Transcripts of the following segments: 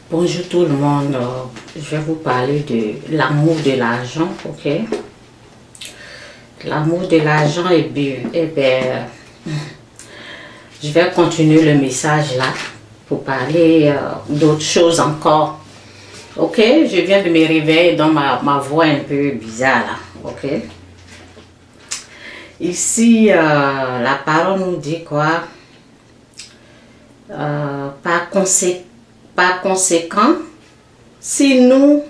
Bonjour tout le monde, je vais vous parler de l'amour de l'argent, ok? L'amour de l'argent est bien, je vais continuer le message là pour parler d'autres choses encore, ok? Je viens de me réveiller dans ma voix un peu bizarre là, ok? Ici, la parole nous dit quoi? Par conséquent, si nous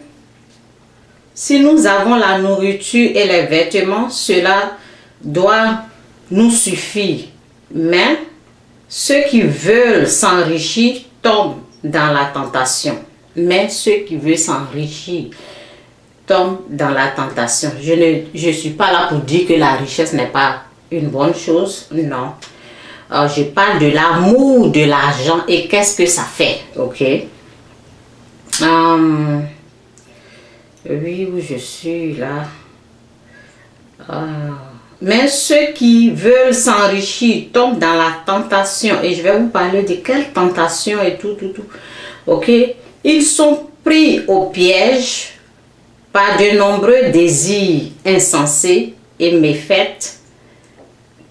avons la nourriture et les vêtements, cela doit nous suffire. Mais ceux qui veulent s'enrichir tombent dans la tentation. Mais ceux qui veulent s'enrichir tombent dans la tentation. Je ne suis pas là pour dire que la richesse n'est pas une bonne chose. Non. Je parle de l'amour de l'argent et qu'est-ce que ça fait, ok? Oui, où je suis là. Mais ceux qui veulent s'enrichir tombent dans la tentation. Et je vais vous parler de quelle tentation et tout. Ok? Ils sont pris au piège par de nombreux désirs insensés et méfaits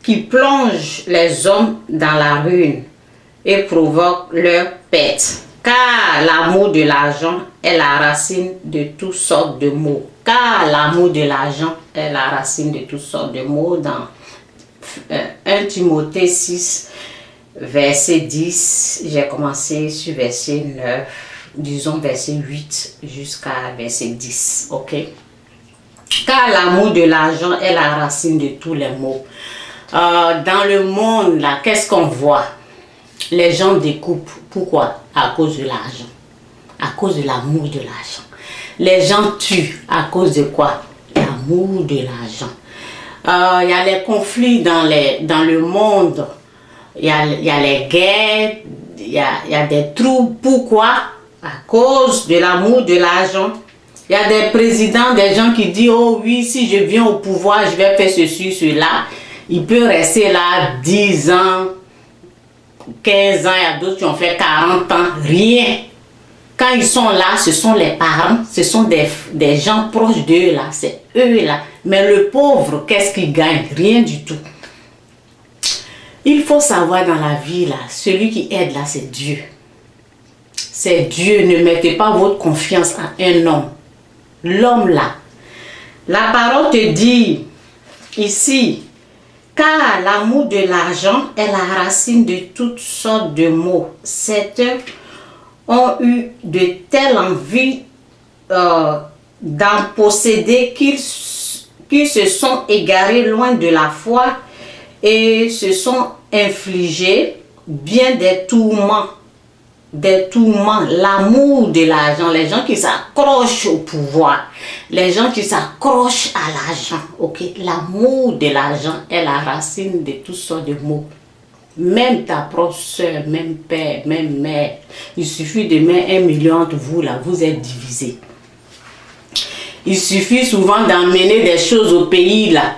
qui plongent les hommes dans la ruine et provoquent leur perte. Car l'amour de l'argent est la racine de toutes sortes de maux. Car l'amour de l'argent est la racine de toutes sortes de maux. Dans 1 Timothée 6, verset 10, j'ai commencé sur verset 9, disons verset 8 jusqu'à verset 10. Ok? Car l'amour de l'argent est la racine de tous les maux. Dans le monde, là, qu'est-ce qu'on voit? Les gens découpent. Pourquoi? À cause de l'argent. À cause de l'amour de l'argent. Les gens tuent. À cause de quoi? L'amour de l'argent. Il y a les conflits dans le monde. Il y a les guerres. Il y a des troubles. Pourquoi? À cause de l'amour de l'argent. Il y a des présidents, des gens qui disent, oh oui, si je viens au pouvoir, je vais faire ceci, cela. Il peut rester là 10 ans, 15 ans, il y a d'autres qui ont fait 40 ans, rien. Quand ils sont là, ce sont les parents, ce sont des gens proches d'eux là, c'est eux là. Mais le pauvre, qu'est-ce qu'il gagne? Rien du tout. Il faut savoir dans la vie là, celui qui aide là, c'est Dieu. C'est Dieu, ne mettez pas votre confiance en un homme. L'homme là, la parole te dit ici, car l'amour de l'argent est la racine de toutes sortes de maux. Certains ont eu de telles envies d'en posséder qu'ils se sont égarés loin de la foi et se sont infligés bien des tourments. L'amour de l'argent, les gens qui s'accrochent au pouvoir, les gens qui s'accrochent à l'argent, ok? L'amour de l'argent est la racine de toutes sortes de maux. Même ta propre soeur, même père, même mère, il suffit de mettre 1 million entre vous là, vous êtes divisés. Il suffit souvent d'emmener des choses au pays là,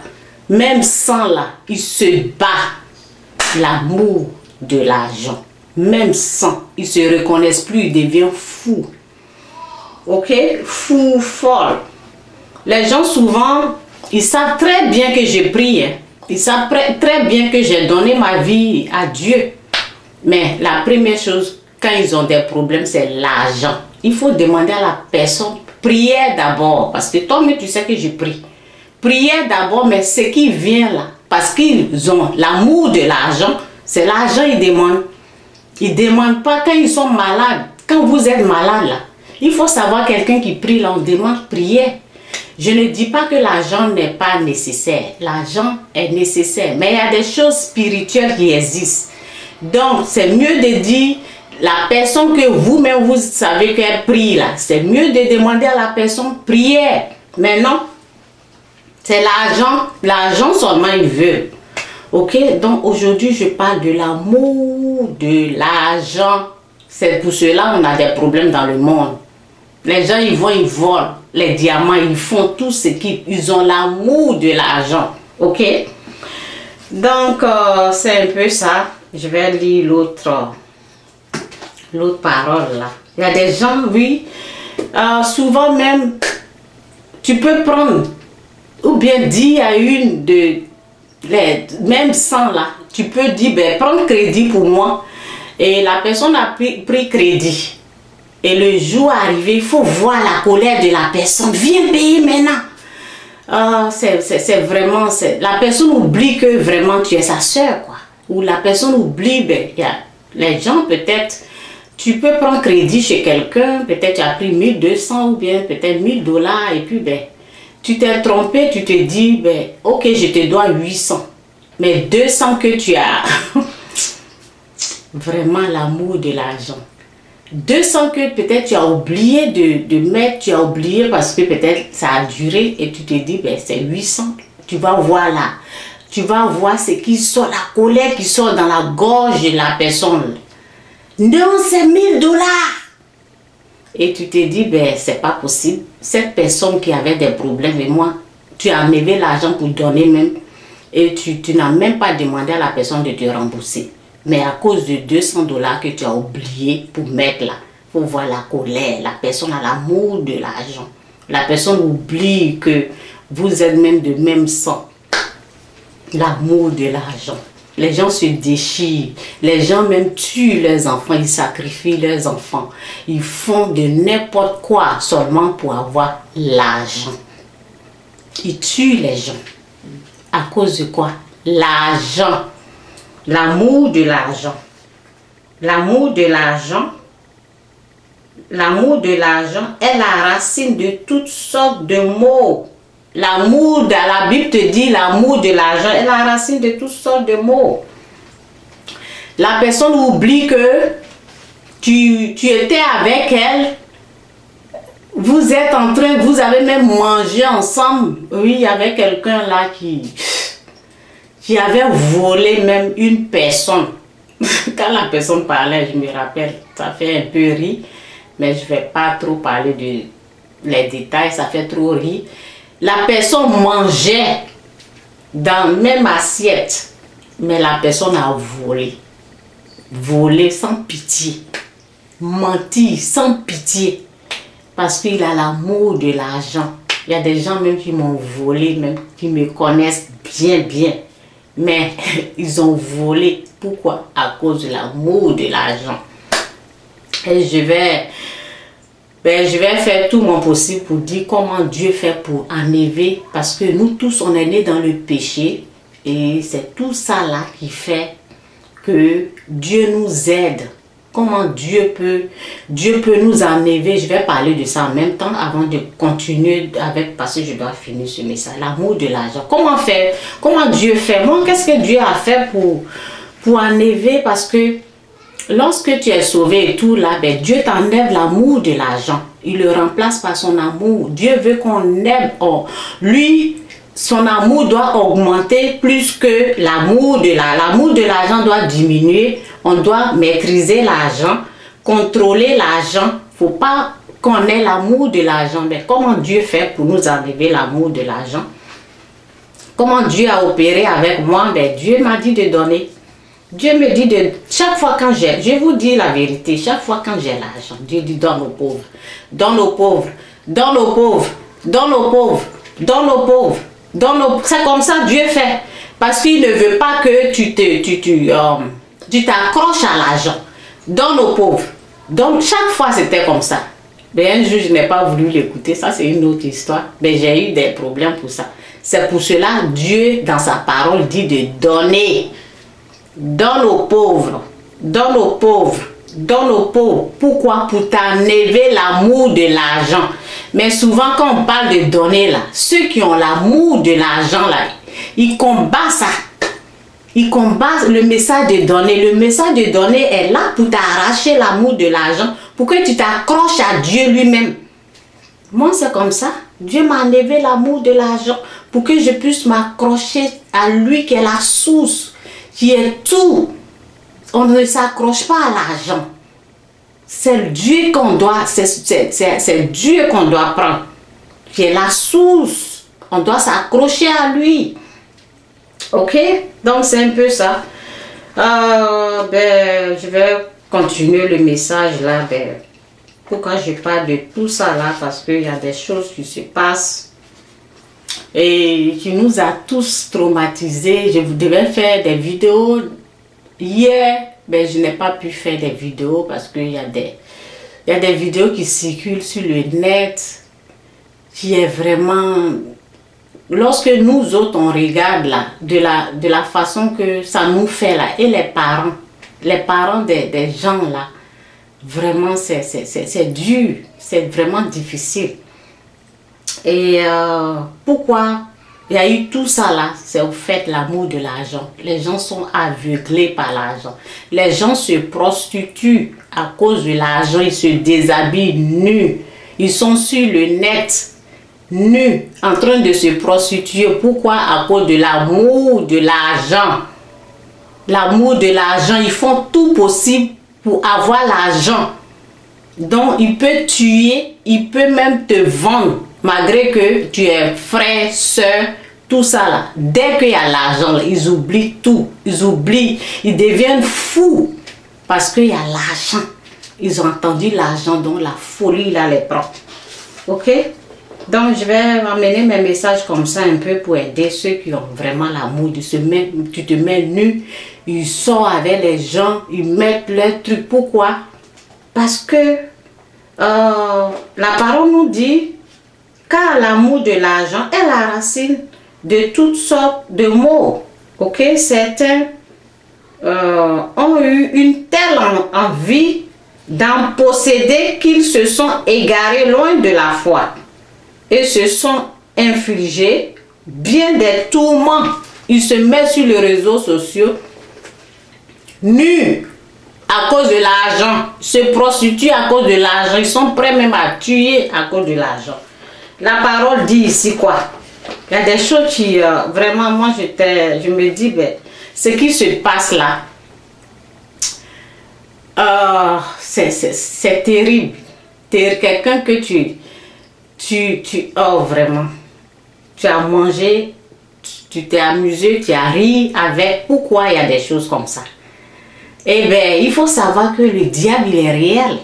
même sans là, il se bat. L'amour de l'argent. Même sans, ils ne se reconnaissent plus, ils deviennent fous. Ok? Fous, folles. Les gens souvent, ils savent très bien que je prie. Hein. Ils savent très bien que j'ai donné ma vie à Dieu. Mais la première chose, quand ils ont des problèmes, c'est l'argent. Il faut demander à la personne, priez d'abord. Parce que toi-même, tu sais que je prie. Priez d'abord, mais ce qui vient là, parce qu'ils ont l'amour de l'argent, c'est l'argent qu'ils demandent. Ils ne demandent pas quand ils sont malades. Quand vous êtes malade, là, il faut savoir quelqu'un qui prie, là, on demande prière. Je ne dis pas que l'argent n'est pas nécessaire. L'argent est nécessaire. Mais il y a des choses spirituelles qui existent. Donc, c'est mieux de dire, la personne que vous-même, vous savez qu'elle prie, là, c'est mieux de demander à la personne prière. Mais non, c'est l'argent. L'argent seulement, il veut. Ok, donc aujourd'hui je parle de l'amour de l'argent. C'est pour cela qu'on a des problèmes dans le monde. Les gens ils volent les diamants, ils font tout ce qu'ils ont l'amour de l'argent. Ok, donc c'est un peu ça. Je vais lire l'autre parole là. Il y a des gens, oui, souvent même, tu peux prendre, ou bien dire à une de, même 100 là, tu peux dire, ben, prends crédit pour moi. Et la personne a pris crédit. Et le jour arrivé, il faut voir la colère de la personne. Viens payer maintenant. C'est vraiment, la personne oublie que vraiment tu es sa soeur, quoi. Ou la personne oublie, ben, y a les gens peut-être, tu peux prendre crédit chez quelqu'un, peut-être tu as pris 1200 ou bien peut-être $1000 et puis ben, tu t'es trompé, tu te dis, ben, ok, je te dois 800. Mais 200 que tu as, vraiment l'amour de l'argent. 200 que peut-être tu as oublié de mettre, tu as oublié parce que peut-être ça a duré et tu te dis, ben, c'est 800. Tu vas voir là, tu vas voir ce qui sort, la colère qui sort dans la gorge de la personne. Non, c'est $1000. Et tu te dis, ben, c'est pas possible. Cette personne qui avait des problèmes et moi, tu as enlevé l'argent pour donner même et tu n'as même pas demandé à la personne de te rembourser. Mais à cause de $200 que tu as oublié pour mettre là, pour voir la colère, la personne a l'amour de l'argent. La personne oublie que vous êtes même de même sang. L'amour de l'argent. Les gens se déchirent. Les gens même tuent leurs enfants. Ils sacrifient leurs enfants. Ils font de n'importe quoi seulement pour avoir l'argent. Ils tuent les gens. À cause de quoi? L'argent. L'amour de l'argent. L'amour de l'argent. L'amour de l'argent est la racine de toutes sortes de maux. L'amour, dans la Bible te dit, l'amour de l'argent est la racine de toutes sortes de maux. La personne oublie que tu étais avec elle, vous êtes en train, vous avez même mangé ensemble. Oui, il y avait quelqu'un là qui avait volé même une personne. Quand la personne parlait, je me rappelle, ça fait un peu rire, mais je ne vais pas trop parler de les détails, ça fait trop rire. La personne mangeait dans la même assiette, mais la personne a volé. Volé sans pitié. Menti sans pitié. Parce qu'il a l'amour de l'argent. Il y a des gens même qui m'ont volé, même qui me connaissent bien, bien. Mais ils ont volé. Pourquoi? À cause de l'amour de l'argent. Et je vais faire tout mon possible pour dire comment Dieu fait pour enlever. Parce que nous tous, on est nés dans le péché. Et c'est tout ça là qui fait que Dieu nous aide. Comment Dieu peut nous enlever. Je vais parler de ça en même temps avant de continuer avec, parce que je dois finir ce message. L'amour de l'argent. Comment faire? Comment Dieu fait? Moi, qu'est-ce que Dieu a fait pour enlever? Parce que lorsque tu es sauvé et tout là, ben, Dieu t'enlève l'amour de l'argent. Il le remplace par son amour. Dieu veut qu'on aime. Lui, son amour doit augmenter plus que l'amour de l'argent. L'amour de l'argent doit diminuer. On doit maîtriser l'argent, contrôler l'argent. Il ne faut pas qu'on ait l'amour de l'argent. Mais comment Dieu fait pour nous enlever l'amour de l'argent? Comment Dieu a opéré avec moi? Ben, Dieu m'a dit de donner. Dieu me dit de... Chaque fois quand j'ai... Je vous dis la vérité. Chaque fois quand j'ai l'argent, Dieu dit donne aux pauvres. Donne aux pauvres. Donne aux pauvres. Donne aux pauvres. Donne aux pauvres. C'est comme ça Dieu fait. Parce qu'il ne veut pas que tu t'accroches à l'argent. Donne aux pauvres. Donc chaque fois c'était comme ça. Mais un jour je n'ai pas voulu l'écouter. Ça c'est une autre histoire. Mais j'ai eu des problèmes pour ça. C'est pour cela Dieu dans sa parole dit de donner. Donne aux pauvres. Donne aux pauvres. Donne aux pauvres. Pourquoi? Pour t'enlever l'amour de l'argent. Mais souvent quand on parle de donner là, ceux qui ont l'amour de l'argent là, ils combattent ça. Ils combattent le message de donner. Le message de donner est là pour t'arracher l'amour de l'argent, pour que tu t'accroches à Dieu lui-même. Moi c'est comme ça. Dieu m'a enlevé l'amour de l'argent pour que je puisse m'accrocher à lui qui est la source, qui est tout. On ne s'accroche pas à l'argent. C'est Dieu qu'on doit, c'est Dieu qu'on doit prendre, qui est la source. On doit s'accrocher à lui. Ok? Donc c'est un peu ça. Je vais continuer le message là. Pourquoi je parle de tout ça là? Parce qu'il y a des choses qui se passent et qui nous a tous traumatisés. Je devais faire des vidéos hier, mais je n'ai pas pu faire des vidéos parce qu'il y a des vidéos qui circulent sur le net qui est vraiment... Lorsque nous autres on regarde là, de la façon que ça nous fait là, et les parents des gens là, vraiment c'est dur, c'est vraiment difficile. Et pourquoi il y a eu tout ça là? C'est au fait l'amour de l'argent. Les gens sont aveuglés par l'argent. Les gens se prostituent à cause de l'argent. Ils se déshabillent nus. Ils sont sur le net nus en train de se prostituer. Pourquoi? À cause de l'amour de l'argent. L'amour de l'argent. Ils font tout possible pour avoir l'argent. Donc il peut tuer, il peut même te vendre. Malgré que tu es frère, soeur, tout ça là. Dès qu'il y a l'argent, ils oublient tout. Ils oublient, ils deviennent fous. Parce qu'il y a l'argent. Ils ont entendu l'argent, donc la folie là les prend. Ok? Donc je vais amener mes messages comme ça un peu pour aider ceux qui ont vraiment l'amour de se mettre. Tu te mets nu, ils sortent avec les gens, ils mettent leurs trucs. Pourquoi? Parce que la parole nous dit, car l'amour de l'argent est la racine de toutes sortes de maux. Ok? Certains ont eu une telle envie d'en posséder qu'ils se sont égarés loin de la foi et se sont infligés bien des tourments. Ils se mettent sur les réseaux sociaux nus à cause de l'argent, se prostituent à cause de l'argent, ils sont prêts même à tuer à cause de l'argent. La parole dit ici quoi? Il y a des choses qui vraiment, moi je me dis, ben, ce qui se passe là, c'est terrible. Quelqu'un que oh vraiment, tu as mangé, tu t'es amusé, tu as ri avec. Pourquoi il y a des choses comme ça? Eh bien, il faut savoir que le diable, il est réel.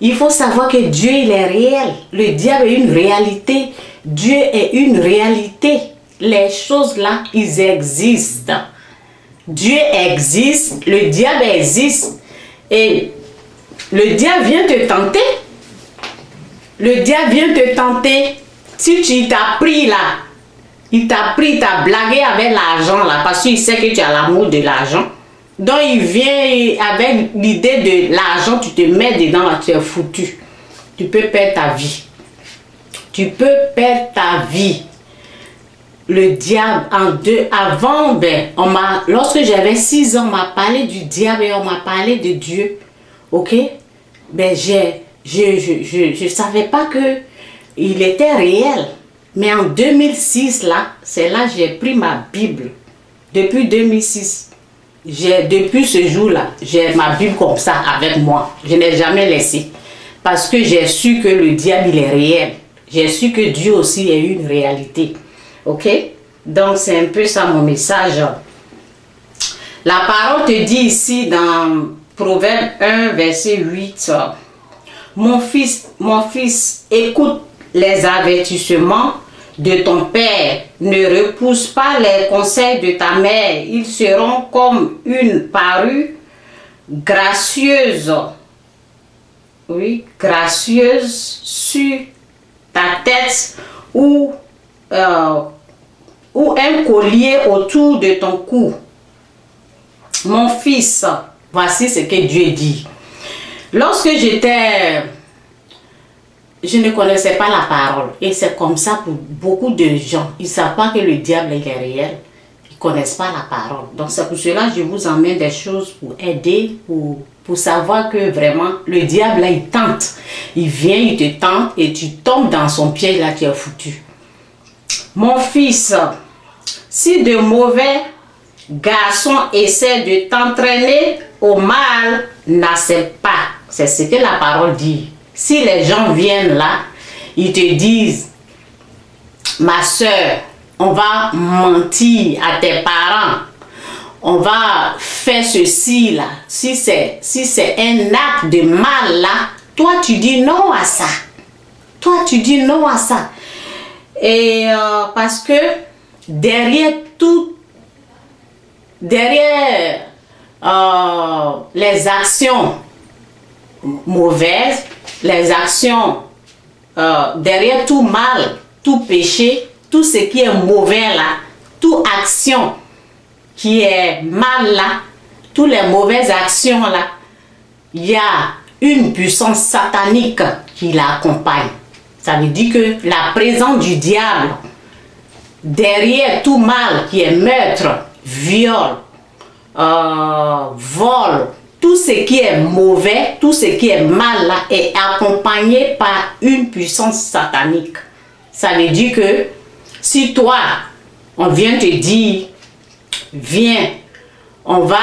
Il faut savoir que Dieu, il est réel. Le diable est une réalité. Dieu est une réalité. Les choses là, ils existent. Dieu existe, le diable existe. Et le diable vient te tenter. Le diable vient te tenter. Si tu t'as pris là, il t'a pris, t'as blagué avec l'argent là, parce qu'il sait que tu as l'amour de l'argent. Donc il vient avec l'idée de l'argent, tu te mets dedans, là, tu es foutu. Tu peux perdre ta vie. Tu peux perdre ta vie. Le diable, avant, ben, lorsque j'avais 6 ans, on m'a parlé du diable et on m'a parlé de Dieu. Ok? Ben, je savais pas que il était réel. Mais en 2006, là, c'est là que j'ai pris ma Bible. Depuis 2006. Depuis ce jour-là, j'ai ma Bible comme ça avec moi. Je n'ai jamais laissé. Parce que j'ai su que le diable, il est réel. J'ai su que Dieu aussi est une réalité. Ok? Donc, c'est un peu ça mon message. La parole te dit ici dans Proverbe 1, verset 8. Mon fils, écoute les avertissements de ton père, ne repousse pas les conseils de ta mère, ils seront comme une parure gracieuse, oui, gracieuse sur ta tête ou un collier autour de ton cou. Mon fils, voici ce que Dieu dit. Lorsque je ne connaissais pas la parole. Et c'est comme ça pour beaucoup de gens. Ils ne savent pas que le diable est réel. Ils ne connaissent pas la parole. Donc c'est pour cela que je vous emmène des choses pour aider, pour savoir que vraiment, le diable, là, il tente. Il vient, il te tente et tu tombes dans son piège, là, tu es foutu. Mon fils, si de mauvais garçons essaient de t'entraîner au mal, n'accepte pas. C'est ce que la parole dit. Si les gens viennent là, ils te disent, ma soeur, on va mentir à tes parents, on va faire ceci là. Si c'est un acte de mal là, toi tu dis non à ça. Toi tu dis non à ça. Et parce que derrière les actions mauvaises, les actions, derrière tout mal, tout péché, tout ce qui est mauvais là, toute action qui est mal là, toutes les mauvaises actions là, il y a une puissance satanique qui l'accompagne. Ça veut dire que la présence du diable derrière tout mal qui est meurtre, viol, vol, tout ce qui est mauvais, tout ce qui est mal là est accompagné par une puissance satanique. Ça veut dire que si toi, on vient te dire, viens, on va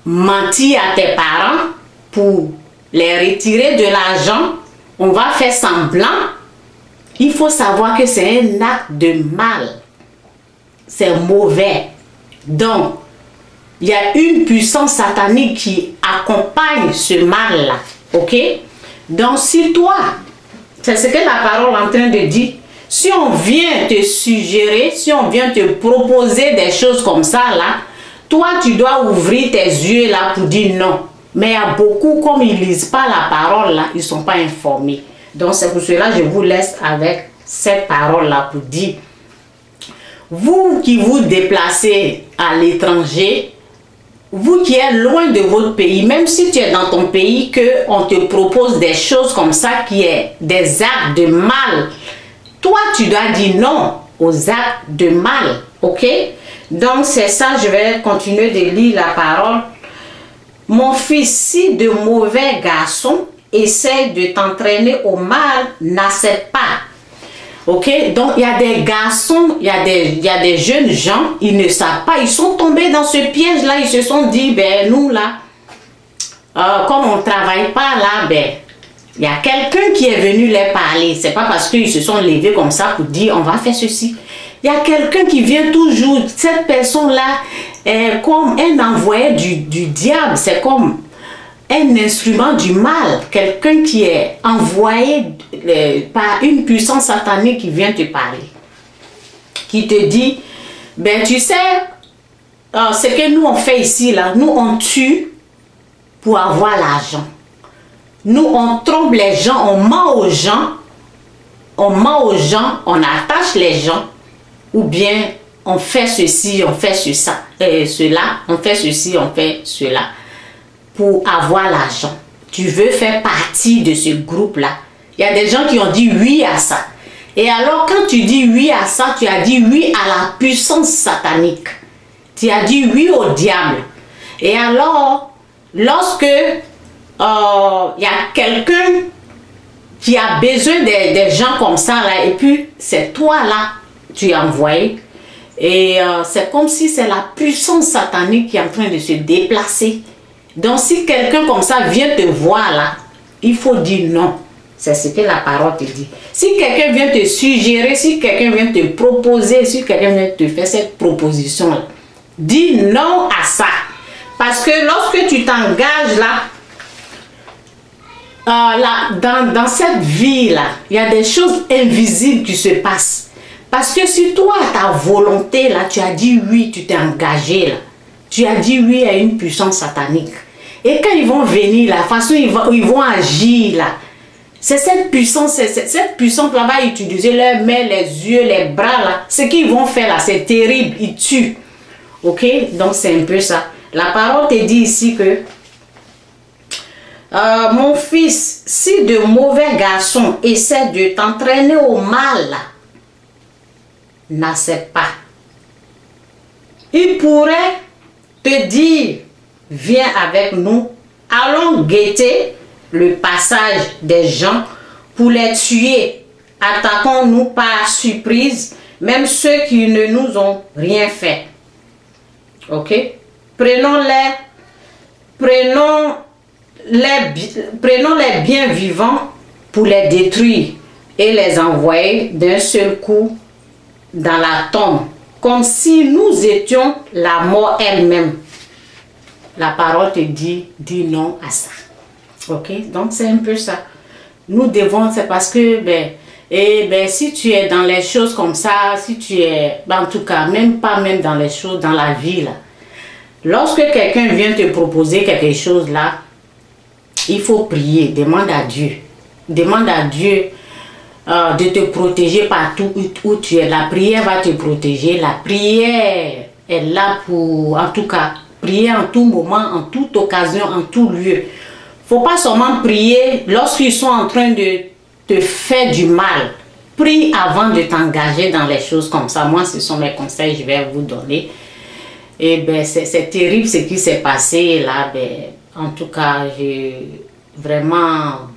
mentir à tes parents pour les retirer de l'argent, on va faire semblant, il faut savoir que c'est un acte de mal. C'est mauvais. Donc, il y a une puissance satanique qui accompagne ce mal-là. Ok? Donc, si toi, c'est ce que la parole est en train de dire, si on vient te suggérer, si on vient te proposer des choses comme ça, là, toi, tu dois ouvrir tes yeux là pour dire non. Mais il y a beaucoup, comme ils ne lisent pas la parole là, ils ne sont pas informés. Donc, c'est pour cela que je vous laisse avec cette parole-là pour dire, vous qui vous déplacez à l'étranger, vous qui êtes loin de votre pays, même si tu es dans ton pays, qu'on te propose des choses comme ça, qui est des actes de mal, toi, tu dois dire non aux actes de mal, ok? Donc, c'est ça, je vais continuer de lire la parole. Mon fils, si de mauvais garçons essaient de t'entraîner au mal, n'accepte pas. Ok, donc il y a des garçons, il y a des jeunes gens, ils ne savent pas, ils sont tombés dans ce piège-là, ils se sont dit, ben nous là, comme on ne travaille pas là, ben il y a quelqu'un qui est venu les parler. C'est pas parce qu'ils se sont levés comme ça pour dire, on va faire ceci. Il y a quelqu'un qui vient toujours, cette personne-là est comme un envoyé du diable, c'est comme un instrument du mal, quelqu'un qui est envoyé par une puissance satanique qui vient te parler, qui te dit, ben tu sais, ce que nous on fait ici là, nous on tue pour avoir l'argent, nous on trompe les gens, on ment aux gens, on attache les gens, ou bien on fait ceci, on fait cela, on fait ceci, on fait cela, pour avoir l'argent. Tu veux faire partie de ce groupe-là. Il y a des gens qui ont dit oui à ça. Et alors, quand tu dis oui à ça, tu as dit oui à la puissance satanique. Tu as dit oui au diable. Et alors, lorsque il y a quelqu'un qui a besoin des gens comme ça, là, et puis c'est toi là, tu es envoyé. Et c'est comme si c'est la puissance satanique qui est en train de se déplacer. Donc, si quelqu'un comme ça vient te voir là, il faut dire non. C'est ce que la parole te dit. Si quelqu'un vient te suggérer, si quelqu'un vient te proposer, si quelqu'un vient te faire cette proposition-là, dis non à ça. Parce que lorsque tu t'engages là, dans cette vie-là, il y a des choses invisibles qui se passent. Parce que si toi, ta volonté, là, tu as dit oui, tu t'es engagé là, tu as dit oui à une puissance satanique. Et quand ils vont venir, la façon ils vont agir là, c'est cette puissance là va utiliser leurs mains, les yeux, les bras là. Ce qu'ils vont faire là, c'est terrible, ils tuent. Ok, donc c'est un peu ça. La parole te dit ici que mon fils, si de mauvais garçons essaient de t'entraîner au mal là, n'accepte pas. Il pourrait te dire, viens avec nous, allons guetter le passage des gens pour les tuer. Attaquons-nous par surprise, même ceux qui ne nous ont rien fait. Ok? Prenons les biens vivants pour les détruire et les envoyer d'un seul coup dans la tombe, comme si nous étions la mort elle-même. La parole te dit, dis non à ça. Ok, donc c'est un peu ça. Nous devons, c'est parce que, si tu es dans les choses comme ça, si tu es, en tout cas, même pas même dans les choses, dans la vie, là, lorsque quelqu'un vient te proposer quelque chose, là, il faut prier, demande à Dieu. Demande à Dieu de te protéger partout où tu es. La prière va te protéger. La prière est là pour, en tout cas, prier en tout moment, en toute occasion, en tout lieu. Faut pas seulement prier lorsqu'ils sont en train de te faire du mal. Prie avant de t'engager dans les choses comme ça. Moi, ce sont mes conseils que je vais vous donner. Et c'est terrible ce qui s'est passé là. En tout cas, vraiment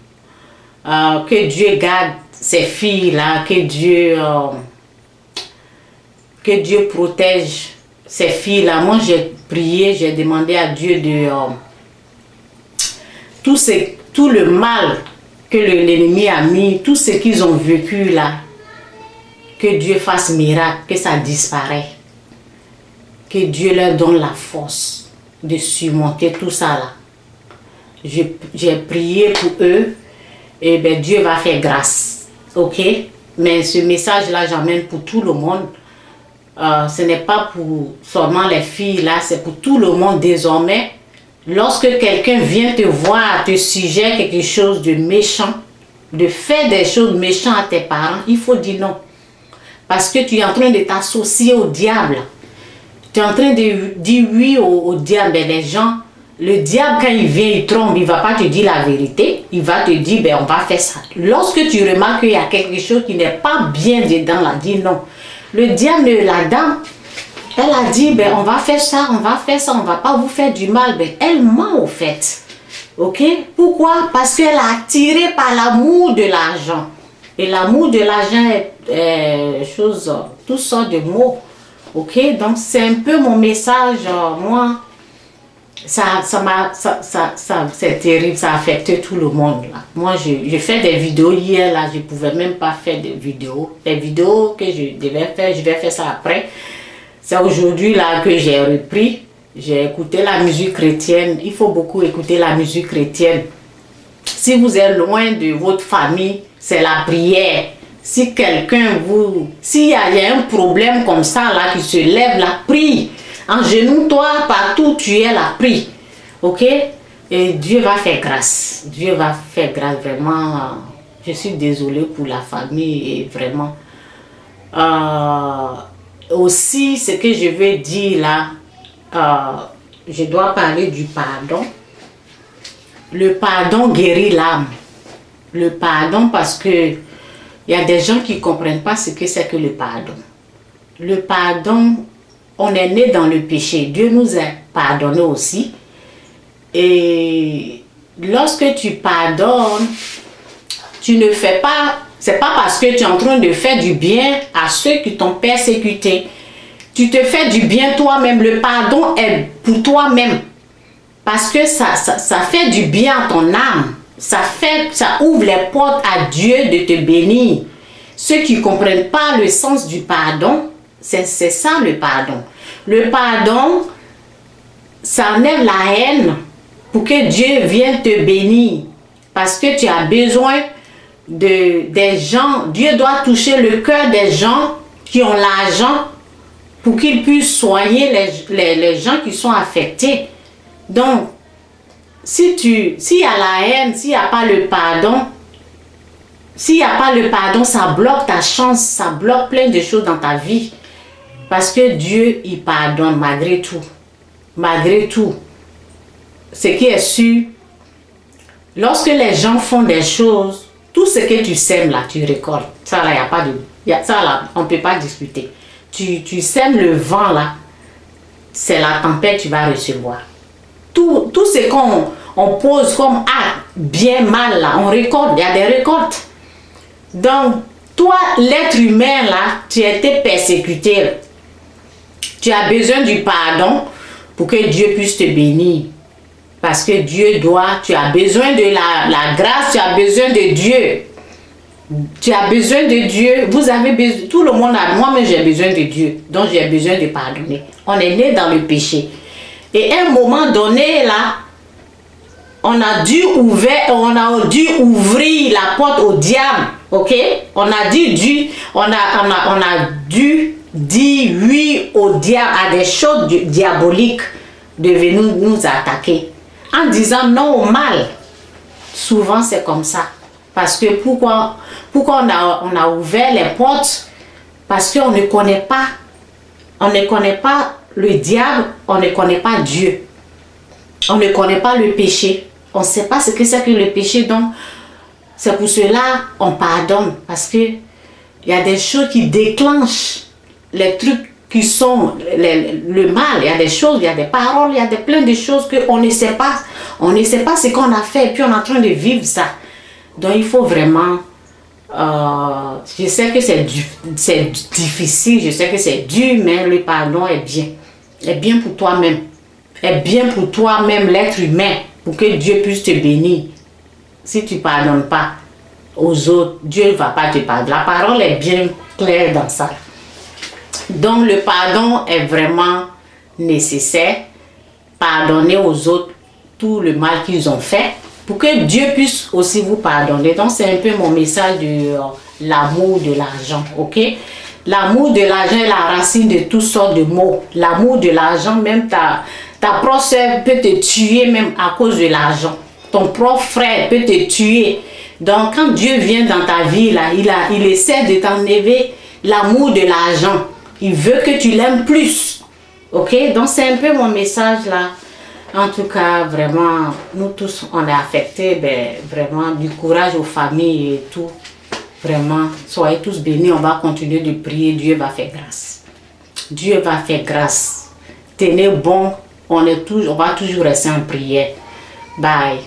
que Dieu garde ces filles là, que Dieu protège ces filles là. Moi, j'ai prié, j'ai demandé à Dieu de tout le mal que l'ennemi a mis, tout ce qu'ils ont vécu là, que Dieu fasse miracle, que ça disparaisse. Que Dieu leur donne la force de surmonter tout ça là. J'ai prié pour eux et Dieu va faire grâce. Ok? Mais ce message là, j'emmène pour tout le monde. Ce n'est pas pour seulement les filles là, c'est pour tout le monde désormais. Lorsque quelqu'un vient te voir, te suggère quelque chose de méchant, de faire des choses méchantes à tes parents, il faut dire non. Parce que tu es en train de t'associer au diable. Tu es en train de dire oui au diable. Les gens, le diable quand il vient, il trompe, il ne va pas te dire la vérité. Il va te dire, on va faire ça. Lorsque tu remarques qu'il y a quelque chose qui n'est pas bien dedans, là, dis non. Le diable, la dame, elle a dit, on va faire ça, on va ne va pas vous faire du mal. Elle ment au fait. Ok? Pourquoi? Parce qu'elle est attirée par l'amour de l'argent. Et l'amour de l'argent est toutes sortes de mots. Ok? Donc c'est un peu mon message. Moi, c'est terrible, ça a affecté tout le monde. Là. Moi, j'ai fait des vidéos hier, là, je ne pouvais même pas faire des vidéos. Les vidéos que je devais faire, je vais faire ça après. C'est aujourd'hui là que j'ai repris. J'ai écouté la musique chrétienne. Il faut beaucoup écouter la musique chrétienne. Si vous êtes loin de votre famille, c'est la prière. Si quelqu'un s'il y a un problème comme ça là qui se lève, la prie. En genou, toi, partout où tu es, la prie. Ok? Et Dieu va faire grâce. Dieu va faire grâce vraiment. Je suis désolée pour la famille et vraiment. Aussi, ce que je veux dire là, je dois parler du pardon. Le pardon guérit l'âme. Le pardon parce que il y a des gens qui ne comprennent pas ce que c'est que le pardon. Le pardon, on est né dans le péché. Dieu nous a pardonné aussi. Et lorsque tu pardonnes, tu ne fais pas, c'est pas parce que tu es en train de faire du bien à ceux qui t'ont persécuté. Tu te fais du bien toi-même. Le pardon est pour toi-même. Parce que ça fait du bien à ton âme. Ça ouvre les portes à Dieu de te bénir. Ceux qui ne comprennent pas le sens du pardon, c'est ça le pardon. Le pardon, ça enlève la haine pour que Dieu vienne te bénir. Parce que tu as besoin des gens. Dieu doit toucher le cœur des gens qui ont l'argent pour qu'ils puissent soigner les gens qui sont affectés. Donc, s'il y a la haine, s'il n'y a pas le pardon, ça bloque ta chance, ça bloque plein de choses dans ta vie. Parce que Dieu, il pardonne malgré tout. Malgré tout. Ce qui est sûr, lorsque les gens font des choses, tout ce que tu sèmes là, tu récoltes. Ça là, il n'y a pas de... ça là, on ne peut pas discuter. Tu sèmes le vent là, c'est la tempête que tu vas recevoir. Tout ce qu'on pose comme acte, bien, mal là, on récolte, il y a des récoltes. Donc, toi, l'être humain là, tu as été persécuté. Tu as besoin du pardon pour que Dieu puisse te bénir. Parce que tu as besoin de la grâce, tu as besoin de Dieu. Tu as besoin de Dieu. Vous avez besoin, tout le monde a, moi-même j'ai besoin de Dieu. Donc j'ai besoin de pardonner. On est né dans le péché. Et à un moment donné là, on a dû ouvrir la porte au diable, ok? On a dû dire oui au diable, à des choses diaboliques de venir nous attaquer. En disant non au mal. Souvent c'est comme ça. Parce que pourquoi on a ouvert les portes? Parce qu'on ne connaît pas. On ne connaît pas le diable, on ne connaît pas Dieu. On ne connaît pas le péché. On ne sait pas ce que c'est que le péché. Donc, c'est pour cela on pardonne. Parce que il y a des choses qui déclenchent les trucs qui sont le mal. Il y a des choses, il y a des paroles, il y a plein de choses qu'on ne sait pas. On ne sait pas ce qu'on a fait et puis on est en train de vivre ça. Donc, il faut vraiment... je sais que c'est difficile, je sais que c'est dur, mais le pardon est bien. Est bien pour toi-même. Est bien pour toi-même, l'être humain, pour que Dieu puisse te bénir. Si tu ne pardonnes pas aux autres, Dieu ne va pas te pardonner. La parole est bien claire dans ça. Donc le pardon est vraiment nécessaire. Pardonner aux autres tout le mal qu'ils ont fait, pour que Dieu puisse aussi vous pardonner. Donc c'est un peu mon message de l'amour de l'argent, ok? L'amour de l'argent est la racine de toutes sortes de maux. L'amour de l'argent, même ta propre soeur peut te tuer même à cause de l'argent. Ton propre frère peut te tuer. Donc quand Dieu vient dans ta vie, là, il essaie de t'enlever l'amour de l'argent. Il veut que tu l'aimes plus. Ok? Donc c'est un peu mon message là. En tout cas, vraiment, nous tous, on est affectés. Ben, vraiment, du courage aux familles et tout. Vraiment, soyez tous bénis. On va continuer de prier. Dieu va faire grâce. Dieu va faire grâce. Tenez bon. On va toujours rester en prière. Bye.